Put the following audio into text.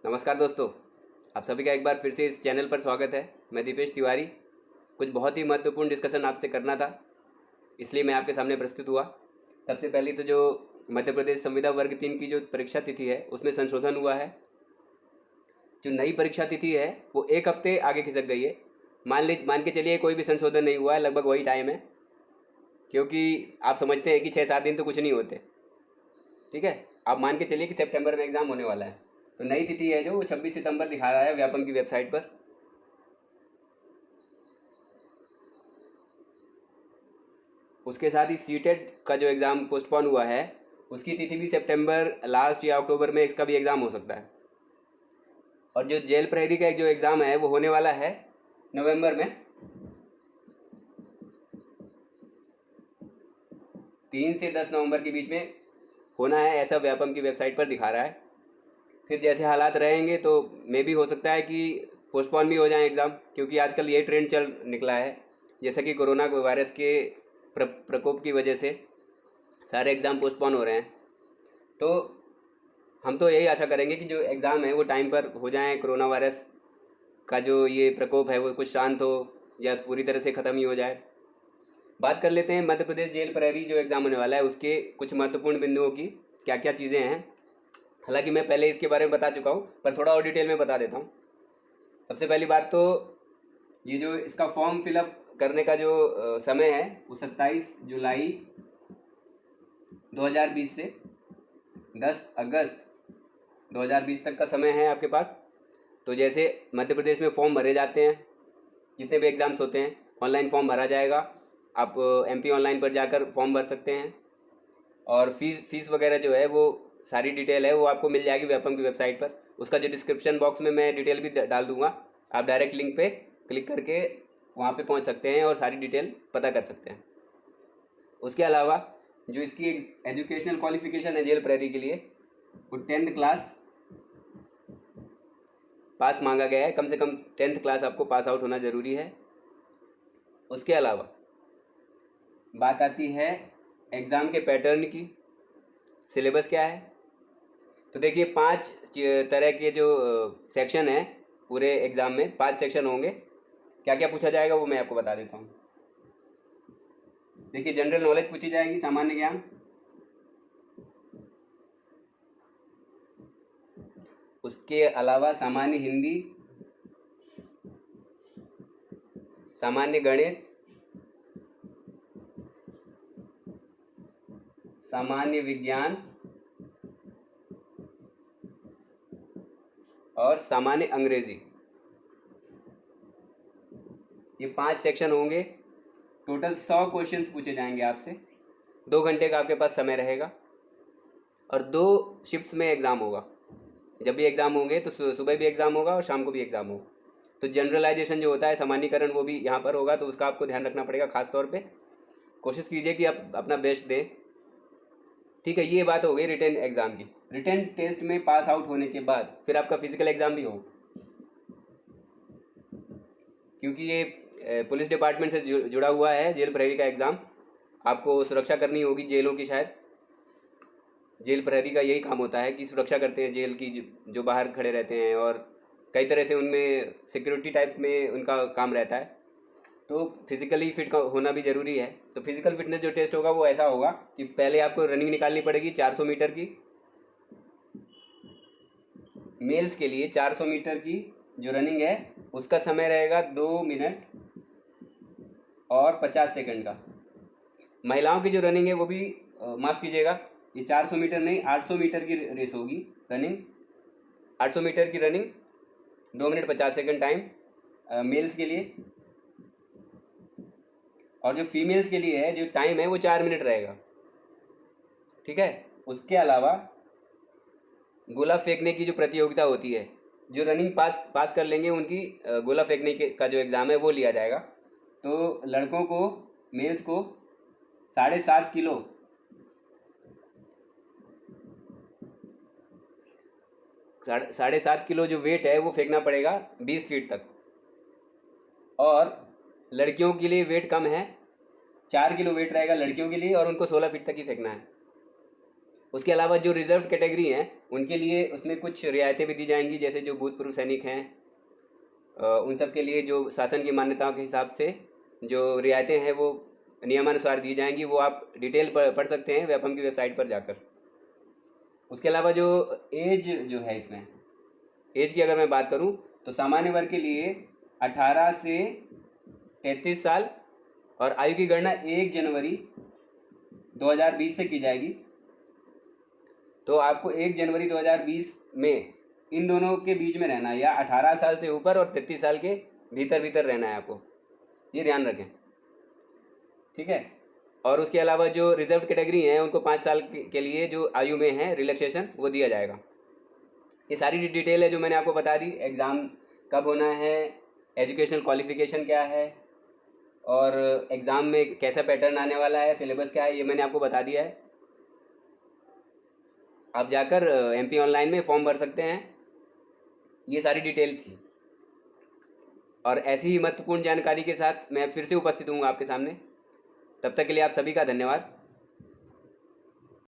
नमस्कार दोस्तों, आप सभी का एक बार फिर से इस चैनल पर स्वागत है। मैं दीपेश तिवारी। कुछ बहुत ही महत्वपूर्ण डिस्कशन आपसे करना था, इसलिए मैं आपके सामने प्रस्तुत हुआ। सबसे पहले तो जो मध्य प्रदेश संविदा वर्ग 3 की जो परीक्षा तिथि है उसमें संशोधन हुआ है। जो नई परीक्षा तिथि है वो 1 हफ्ते आगे खिसक गई है। मान के चलिए कोई भी संशोधन नहीं हुआ है, लगभग वही टाइम है, क्योंकि आप समझते हैं कि 6-7 दिन तो कुछ नहीं होते। ठीक है, आप मान के चलिए कि सितंबर में एग्ज़ाम होने वाला है, तो नई तिथि है जो वो 26 सितंबर दिखा रहा है व्यापम की वेबसाइट पर। उसके साथ ही सीटेट का जो एग्ज़ाम पोस्टपोन हुआ है उसकी तिथि भी सितंबर लास्ट या अक्टूबर में इसका भी एग्ज़ाम हो सकता है। और जो जेल प्रहरी का एक जो एग्ज़ाम है वो होने वाला है नवंबर में, 3 से 10 नवंबर के बीच में होना है, ऐसा व्यापम की वेबसाइट पर दिखा रहा है। फिर जैसे हालात रहेंगे तो मे भी हो सकता है कि पोस्टपोन भी हो जाए एग्ज़ाम, क्योंकि आजकल ये ट्रेंड चल निकला है जैसा कि कोरोना वायरस के प्रकोप की वजह से सारे एग्ज़ाम पोस्टपोन हो रहे हैं। तो हम तो यही आशा करेंगे कि जो एग्ज़ाम है वो टाइम पर हो जाएं, कोरोना वायरस का जो ये प्रकोप है वो कुछ शांत हो या पूरी तरह से ख़त्म ही हो जाए। बात कर लेते हैं मध्य प्रदेश जेल प्रहरी जो एग्ज़ाम होने वाला है उसके कुछ महत्वपूर्ण बिंदुओं की, क्या क्या चीज़ें हैं। हालांकि मैं पहले इसके बारे में बता चुका हूँ, पर थोड़ा और डिटेल में बता देता हूँ। सबसे पहली बात तो ये जो इसका फॉर्म फिलअप करने का जो समय है वो 27 जुलाई 2020 से 10 अगस्त 2020 तक का समय है आपके पास। तो जैसे मध्य प्रदेश में फॉर्म भरे जाते हैं, जितने भी एग्ज़ाम्स होते हैं ऑनलाइन फॉर्म भरा जाएगा। आप MP ऑनलाइन पर जाकर फॉर्म भर सकते हैं, और फीस वगैरह जो है वो सारी डिटेल है वो आपको मिल जाएगी व्यापम की वेबसाइट पर। उसका जो डिस्क्रिप्शन बॉक्स में मैं डिटेल भी डाल दूंगा, आप डायरेक्ट लिंक पे क्लिक करके वहाँ पे पहुँच सकते हैं और सारी डिटेल पता कर सकते हैं। उसके अलावा जो इसकी एजुकेशनल क्वालिफिकेशन है जेल प्रहरी के लिए, वो 10th क्लास पास मांगा गया है। कम से कम 10th क्लास आपको पास आउट होना ज़रूरी है। उसके अलावा बात आती है एग्ज़ाम के पैटर्न की, सिलेबस क्या है। तो देखिए 5 तरह के जो सेक्शन हैं पूरे एग्ज़ाम में, 5 सेक्शन होंगे। क्या क्या पूछा जाएगा वो मैं आपको बता देता हूँ। देखिए जनरल नॉलेज पूछी जाएगी, सामान्य ज्ञान। उसके अलावा सामान्य हिंदी, सामान्य गणित, सामान्य विज्ञान और सामान्य अंग्रेजी, ये 5 सेक्शन होंगे। टोटल 100 क्वेश्चंस पूछे जाएंगे आपसे। 2 घंटे का आपके पास समय रहेगा और 2 शिफ्ट्स में एग्ज़ाम होगा। जब भी एग्ज़ाम होंगे तो सुबह भी एग्ज़ाम होगा और शाम को भी एग्ज़ाम होगा। तो जनरलाइजेशन जो होता है, सामान्यकरण, वो भी यहाँ पर होगा, तो उसका आपको ध्यान रखना पड़ेगा खास तौर पे। कोशिश कीजिए कि आप अपना बेस्ट दें। ठीक है, ये बात हो गई रिटन एग्ज़ाम की। रिटन टेस्ट में पास आउट होने के बाद फिर आपका फिजिकल एग्ज़ाम भी होगा, क्योंकि ये पुलिस डिपार्टमेंट से जुड़ा हुआ है जेल प्रहरी का एग्ज़ाम। आपको सुरक्षा करनी होगी जेलों की। शायद जेल प्रहरी का यही काम होता है कि सुरक्षा करते हैं जेल की, जो बाहर खड़े रहते हैं, और कई तरह से उनमें सिक्योरिटी टाइप में उनका काम रहता है। तो फिज़िकली फिट होना भी ज़रूरी है। तो फिज़िकल फिटनेस जो टेस्ट होगा वो ऐसा होगा कि पहले आपको रनिंग निकालनी पड़ेगी 400 मीटर की। मेल्स के लिए 400 मीटर की जो रनिंग है उसका समय रहेगा 2 मिनट और 50 सेकंड का। महिलाओं की जो रनिंग है वो भी माफ़ कीजिएगा, ये 400 मीटर नहीं, 800 मीटर की रेस होगी रनिंग। 800 मीटर की running, 2 minute 50 second time males के लिए। और जो फीमेल्स के लिए है जो टाइम है वो 4 मिनट रहेगा। ठीक है। उसके अलावा गोला फेंकने की जो प्रतियोगिता होती है, जो रनिंग पास कर लेंगे उनकी गोला फेंकने का जो एग्ज़ाम है वो लिया जाएगा। तो लड़कों को, मेल्स को 7.5 किलो, 7.5 किलो जो वेट है वो फेंकना पड़ेगा 20 फीट तक। और लड़कियों के लिए वेट कम है, 4 किलो वेट रहेगा लड़कियों के लिए, और उनको 16 फीट तक ही फेंकना है। उसके अलावा जो रिजर्व कैटेगरी हैं उनके लिए उसमें कुछ रियायतें भी दी जाएंगी, जैसे जो भूतपूर्व सैनिक हैं उन सब के लिए जो शासन की मान्यताओं के हिसाब से जो रियायतें हैं वो नियमानुसार दी जाएंगी। वो आप डिटेल पढ़ सकते हैं व्यापम की वेबसाइट पर जाकर। उसके अलावा जो एज जो है, इसमें एज की अगर मैं बात करूं तो सामान्य वर्ग के लिए 18 से 33 साल और आयु की गणना 1 जनवरी 2020 से की जाएगी। तो आपको 1 जनवरी 2020 में इन दोनों के बीच में रहना है, या 18 साल से ऊपर और 33 साल के भीतर भीतर रहना है आपको, ये ध्यान रखें, ठीक है। और उसके अलावा जो रिजर्व कैटेगरी हैं उनको 5 साल के लिए जो आयु में है रिलैक्सेशन वो दिया जाएगा। ये सारी डिटेल है जो मैंने आपको बता दी। एग्ज़ाम कब होना है, एजुकेशनल क्वालिफिकेशन क्या है, और एग्ज़ाम में कैसा पैटर्न आने वाला है, सिलेबस क्या है, ये मैंने आपको बता दिया है। आप जाकर MP ऑनलाइन में फॉर्म भर सकते हैं। ये सारी डिटेल थी, और ऐसी ही महत्वपूर्ण जानकारी के साथ मैं फिर से उपस्थित हूँ आपके सामने। तब तक के लिए आप सभी का धन्यवाद।